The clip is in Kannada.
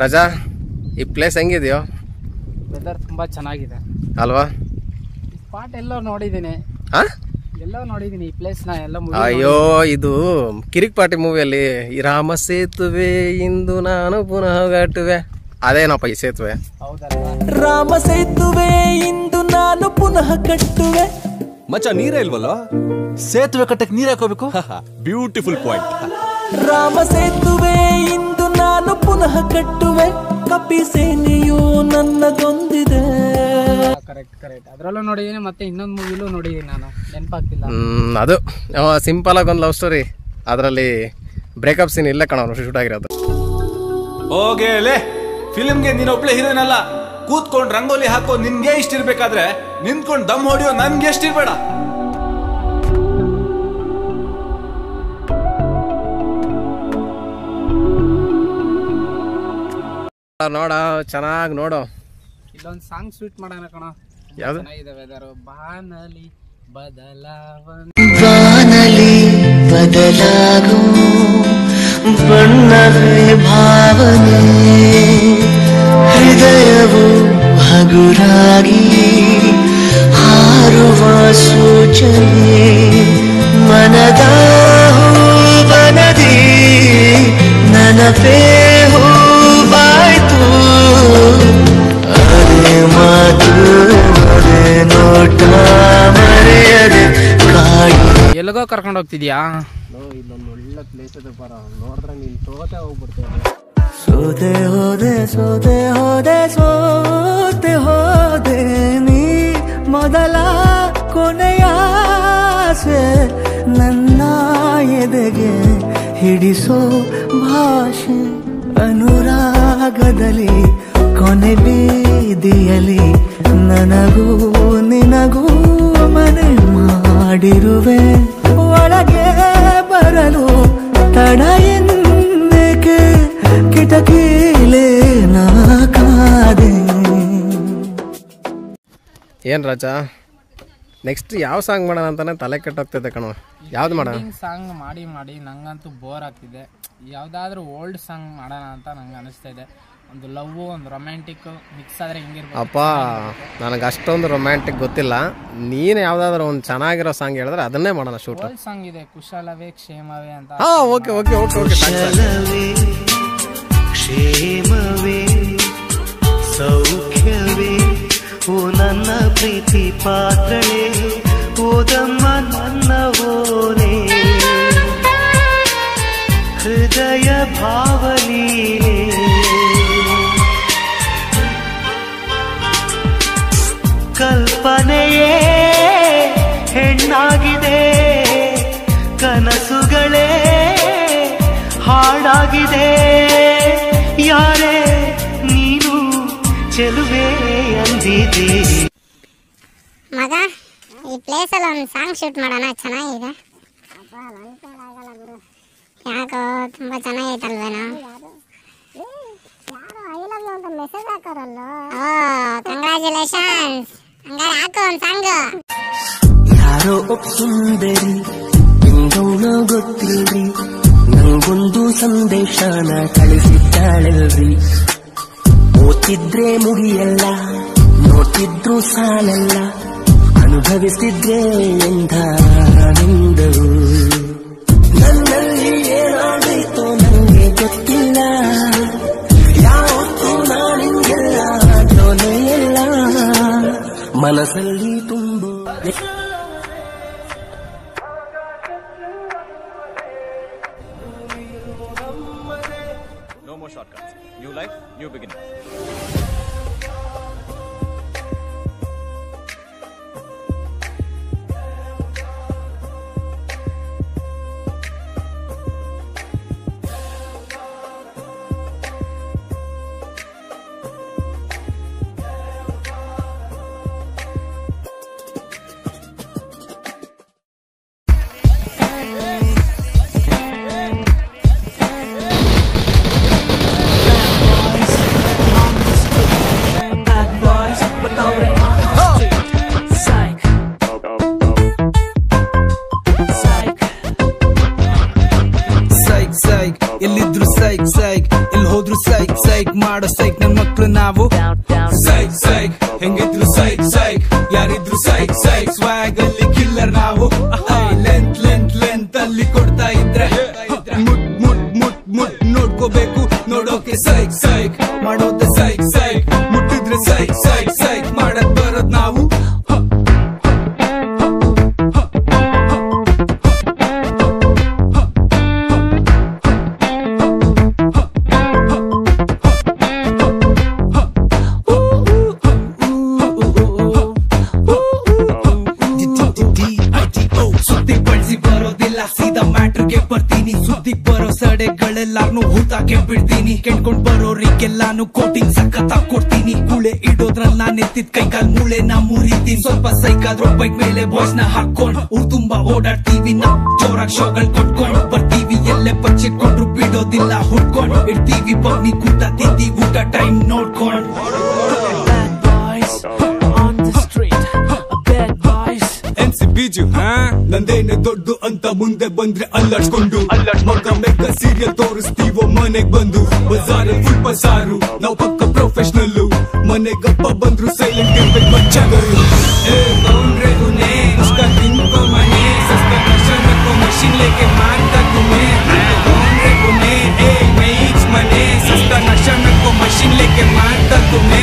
ರಜಾ ಈ ಪ್ಲೇಸ್ ಹೆಂಗಿದೆಯೋ? ವೆದರ್ ತುಂಬಾ ಚೆನ್ನಾಗಿದೆ ಅಲ್ವಾ? ಸ್ಪಾಟ್ ಎಲ್ಲೋ ನೋಡಿದ್ದೀನಿ, ಎಲ್ಲೋ ನೋಡಿದ್ದೀನಿ ಈ ಪ್ಲೇಸ್ ನ ಎಲ್ಲ. ಅಯ್ಯೋ, ಇದು ಕಿರಿಕ್ ಪಾರ್ಟಿ ಮೂವಿಯಲ್ಲಿ ಈ ರಾಮ ಸೇತುವೆ ಇಂದು ನಾನು ಪುನಃ ಗಾಟುವೆ, ಅದೇನಪ್ಪ ಈ ಸೇತುವೆ. ರಾಮ ಸೇತುವೆ ಇಂದು ನಾನು ಪುನಃ ಕಟ್ಟುವೆ. ಮಚ್ಚ ನೀರೇ ಇಲ್ವಲ್ಲ, ಸೇತುವೆ ಕಟ್ಟಕ್ಕೆ ನೀರ್ ಹಾಕೋಬೇಕು. Beautiful point. ರಾಮ ಸೇತುವೆ ಇಂದು ನಾನು ಪುನಃ ಕಟ್ಟುವೆ, ಕಪಿ ಸೇನೆಯು ನನ್ನದೊಂದಿದೆ. ಕರೆಕ್ಟ್ ಅದ್ರಲ್ಲೂ ನೋಡಿದೀನಿ, ಮತ್ತೆ ಇನ್ನೊಂದು ಮೂವಿಲೂ ನೋಡಿದೀನಿ, ನಾನು ನೆನಪಾಗ್ತಿಲ್ಲ. ಅದು ಸಿಂಪಲ್ ಆಗಿ ಒಂದು ಲವ್ ಸ್ಟೋರಿ, ಅದರಲ್ಲಿ ಬ್ರೇಕಪ್ ಸೀನ್ ಇಲ್ಲೇ ಕಣ ಶೂಟ್ ಆಗಿರೋದು. ಹೋಗೇಲೆ, ಫಿಲ್ಮ್ಗೆ ನೀನ್ ಒಬ್ಳೆ ಹೀರೋಯಿನ್ ಅಲ್ಲ. ಕೂತ್ಕೊಂಡ್ ರಂಗೋಲಿ ಹಾಕೋ ನಿನ್ಗೆ ಇಷ್ಟ ಇರ್ಬೇಕಾದ್ರೆ ನಿಂತ್ಕೊಂಡ್ ದಮ್ ಹೊಡಿಯೋ ನನ್ಗೆ ಎಷ್ಟ್ ಇರ್ಬೇಡ. ನೋಡ, ಚೆನ್ನಾಗಿ ನೋಡು. ಇಲ್ಲೊಂದು ಸಾಂಗ್ ಸ್ವೀಟ್ ಮಾಡೋಣ ಕಣ. ಯಾವ್ದು? ಚೆನ್ನಾಗಿದೆ ವೆದರ್. ಬಾನಲಿ ಬದಲಾಗು ಬಣ್ಣವೇ ಭಾವನೆ, ಹೃದಯವು ಹಗುರಾಗಿ ಹಾರುವ ಸೂಚನೆ, ಮನದ ಹೂವನದಿ ನನಪೇ ಹೂವಾಯ್ತು, ಅದೇ ಮಾತು ಅದೇ ನೋಟ ಮರೆಯದೆ ಕಾಡಿ. ಎಲ್ಲಿಗೋ ಕರ್ಕೊಂಡು ಹೋಗ್ತಿದ್ಯಾ? ಇಲ್ಲೊಂದು ಒಳ್ಳೆ ಪ್ಲೇಸ್ ಇದೆ ಬರ, ನೋಡಿದ್ರೆ ನೀನ್ ತೋತೆ ಹೋಗ್ಬಿಡ್ತೇವೆ. ಸೋದೆ ಹೋದೆ ಸೋದೆ ಹೋದೆ ಸೋತೆ ಹೋದೆ ನೀ ಮೊದಲ ಕೊನೆಯಾಸೆ, ನನ್ನ ಎದೆಗೆ ಹಿಡಿಸೋ ಭಾಷೆ, ಅನುರಾಗದಲ್ಲಿ ಕೊನೆ ಬೀದಿಯಲ್ಲಿ ನನಗೂ ನಿನಗೂ ಮನೆ ಮಾಡಿರುವೆ, ಒಳಗೆ ಬರಲು ತಡ ಎನ್ನಕ್ಕೆ ಕಿಟಕಿಲೇ ನಾಕಾದೆ. ಏನ್ ರಾಜಾ, ನೆಕ್ಸ್ಟ್ ಯಾವ ಸಾಂಗ್ ಮಾಡೋಣ ಅಂತಾನೆ ತಲೆ ಕೆಟ್ಟೋಗ್ತಿದೆ ಕಣ. ಯಾವ್ದು ಮಾಡೋಣ? ಸಾಂಗ್ ಮಾಡಿ ನಂಗಂತೂ ಬೋರ್ ಆಗ್ತಿದೆ. ಯಾವ್ದಾದ್ರು ಓಲ್ಡ್ ಸಾಂಗ್ ಮಾಡೋಣ ಅಂತ ನಂಗೆ ಅನಿಸ್ತಾ ಇದೆ. ಒಂದು ಲವ್, ಒಂದು ರೊಮ್ಯಾಂಟಿಕ್ ಮಿಕ್ಸ್ ಆದ್ರೆ ಹೆಂಗಿರ್ಬೋದು. ಅಪ್ಪ, ನನಗೆ ಅಷ್ಟೊಂದು ರೊಮ್ಯಾಂಟಿಕ್ ಗೊತ್ತಿಲ್ಲ. ನೀನು ಯಾವ್ದಾದ್ರು ಒಂದು ಚೆನ್ನಾಗಿರೋ ಸಾಂಗ್ ಹೇಳಿದ್ರೆ ಅದನ್ನೇ ಮಾಡೋಣ ಶೂಟ್. ಓಲ್ಡ್ ಸಾಂಗ್ ಇದೆ, ಕುಶಲವೇ ಕ್ಷೇಮವೇ ಅಂತ. Okay okay okay okay. ಕ್ಷೇಮವೇ ಸೌಖ್ಯವೇ ಓ ನನ್ನ ಪ್ರೀತಿ ಪಾತ್ರಳೆ, ಓದಮ್ಮ ನನ್ನ ಓನೆ, ಹೃದಯ ಭಾವಲೀಲೆ, ಕಲ್ಪನೆಯೇ ಹೆಣ್ಣಾಗಿದೆ, ಕನಸುಗಳೇ ಹಾಡಾಗಿದೆ, ಯಾರೇ ನೀನು ಚೆಲುವೆ ಅಂದಿದೆ. ಮಗ, ಈ ಪ್ಲೇಸ್ ಅಲ್ಲಿ ಒಂದು ಸಾಂಗ್ ಶೂಟ್ ಮಾಡೋಣ, ಚೆನ್ನಾಗಿದೆ. ಯಾಕೋ ತುಂಬಾ ಚೆನ್ನಾಗೈತಲ್ವೇನೋ? ಮೆಸೇಜ್ ಹಾಕೋರಲ್ಲ. ಕಂಗ್ರಾಚುಲೇಷನ್ಸ್. ಹಂಗಾರೆ ಹಾಕೋ ಒಂದು ಸಾಂಗ್. ಯಾರೋ ಒಬ್ಬ ಸುಂದರಿ ನಿಂಗೌನ ಗೊತ್ತಿಲ್ರಿ, ನಂಗೊಂದು ಸಂದೇಶನ ಕಳಿಸಿದ್ದಾಳಲ್ರಿ, ಓದ್ತಿದ್ರೆ ಮುಗಿಯಲ್ಲ ನೋಡ್ತಿದ್ರು ಸಾಲಲ್ಲ, ಅನುಭವಿಸ್ತಿದ್ರೆ ಎಂದಾನಂದವು, ನನ್ನಲ್ಲಿ ಏನಾಗೈತೋ ನನಗೆ ಗೊತ್ತಿಲ್ಲ, ಯಾವತ್ತೂ ನಾನಿಂಗೆಲ್ಲ ಜೊನೆಯಲ್ಲ, ಮನಸ್ಸಲ್ಲಿ ತುಂಬು. No more shortcuts. New life, new beginning. ಎಲ್ಲಿದ್ರು ಸೈಕ್ ಸೈಕ್, ಎಲ್ಲಿ ಹೋದ್ರು ಸೈಕ್ ಸೈಕ್ ಮಾಡೋ ಸೈಕ್ ನನ್ ಮಕ್ಳು ನಾವು ಸೈಕ್ ಸೈಕ್ ಹೆಂಗಿದ್ರು ಸೈಕ್ ಸೈಕ್ ಯಾರಿದ್ರು ಸೈಕ್ ಸೈಕ್ ಸ್ವಾಗ್ ಅಲ್ಲಿ ಕಿಲ್ಲರ್ ನಾವು ಲೆಂತ್ ಲೆಂತ್ ಲೆಂತ್ ಅಲ್ಲಿ ಕೊಡ್ತಾ ಇದ್ರೆ ಮುಟ್ ಮುಟ್ ಮುಟ್ ಮುಟ್ ನೋಡ್ಕೋಬೇಕು ನೋಡೋಕೆ ಸೈಕ್ ಸೈಕ್ ಮಾಡೋದು ಸೈಕ್ ಸೈಕ್ ಮುಟ್ಟಿದ್ರೆ ಸೈಕ್ ಸೈಕ್ ಸೈಕ್ ಮಾಡಕ್ ಬರೋದ್ ನಾವು ಸಡೆಗಳೆಲ್ಲಾರ್ನು ಹೂತಾಕೆ ಬಿಡ್ತೀನಿ ಕೆಣ್ಕೊಂಡ್ ಬರೋರಿಗೆಲ್ಲಾನು ಕೋಟಿಂಗ್ ಸಖತ್ ಕೊಡ್ತೀನಿ ಕೂಳೆ ಇಡೋದ್ರಲ್ಲಿ ನಾನ್ ಎತ್ತಿದ್ ಕೈಕಾಲ್ ಮೂಳೆ ನಾ ಮುರಿತೀನಿ ಸ್ವಲ್ಪ ಸೈಕಾದ್ರೂ ಬೈಕ್ ಮೇಲೆ ಬಾಯ್ಸ್ ನ ಹಾಕೊಂಡ್ ಊರ್ ತುಂಬಾ ಓಡಾಡ್ತೀವಿ ನಾ ಜೋರಾಗ್ ಶೋಗಳ್ ಕೊಟ್ಕೊಂಡ್ ಬರ್ತೀವಿ ಎಲ್ಲೇ ಬಚ್ಚಿಟ್ಕೊಂಡ್ರು ಬಿಡೋದಿಲ್ಲ ಹುಡ್ಕೊಂಡ್ ಇಡ್ತೀವಿ ಬಗ್ನಿ ಕೂಟ ತಿಂದಿ ಊಟ ಟೈಮ್ ನೋಡ್ಕೊಂಡ್ ಬೀಜು ನಂದೇನೆ ದೊಡ್ಡು ಅಂತ ಮುಂದೆ ಬಂದ್ರೆ ಅಲ್ಲಾಡ್ಸ್ಕೊಂಡು ಮಗ ಮೆಕ್ಕ ಸೀರಿಯಲ್ ತೋರಿಸ್ತೀವೋ ಮನೆಗ್ ಬಂದು ಬಜಾರಲ್ಲಿ ಫುಲ್ ಬಜಾರು ನಾವು ಪಕ್ಕ ಪ್ರೊಫೆಷನಲ್ಲು ಮನೆಗಪ್ಪ ಬಂದ್ರು ಸೈಲೆಂಟ್ ಇರ್ಬೇಕು ಬಚ್ಚಾಗರು